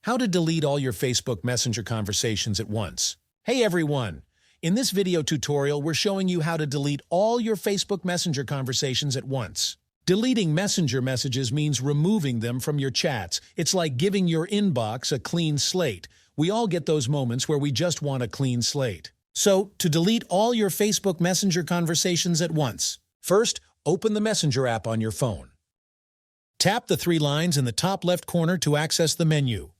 How to delete all your Facebook Messenger conversations at once. Hey everyone! In this video tutorial, we're showing you how to delete all your Facebook Messenger conversations at once. Deleting Messenger messages means removing them from your chats. It's like giving your inbox a clean slate. We all get those moments where we just want a clean slate. So, to delete all your Facebook Messenger conversations at once, first, open the Messenger app on your phone. Tap the three lines in the top left corner to access the menu.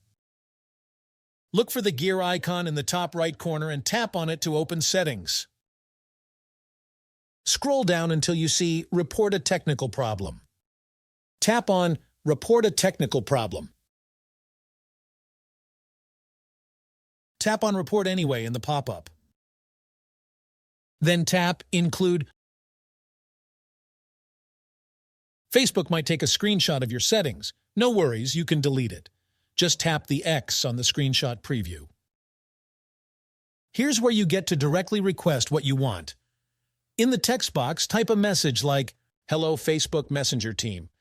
Look for the gear icon in the top right corner and tap on it to open Settings. Scroll down until you see Report a Technical Problem. Tap on Report a Technical Problem. Tap on Report Anyway in the pop-up. Then tap Include. Facebook might take a screenshot of your settings. No worries, you can delete it. Just tap the X on the screenshot preview. Here's where you get to directly request what you want. In the text box, type a message like, "Hello Facebook Messenger team.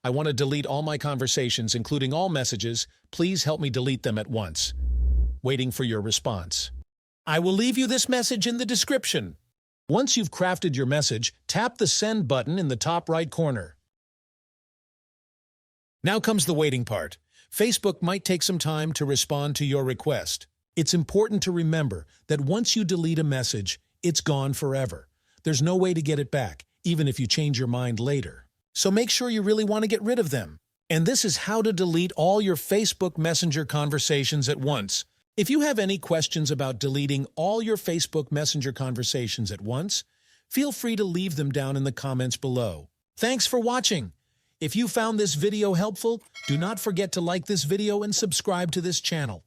I want to delete all my conversations, including all messages. Please help me delete them at once." Waiting for your response. I will leave you this message in the description. Once you've crafted your message, tap the Send button in the top right corner. Now comes the waiting part. Facebook might take some time to respond to your request. It's important to remember that once you delete a message, it's gone forever. There's no way to get it back, even if you change your mind later. So make sure you really want to get rid of them. And this is how to delete all your Facebook Messenger conversations at once. If you have any questions about deleting all your Facebook Messenger conversations at once, feel free to leave them down in the comments below. Thanks for watching. If you found this video helpful, do not forget to like this video and subscribe to this channel.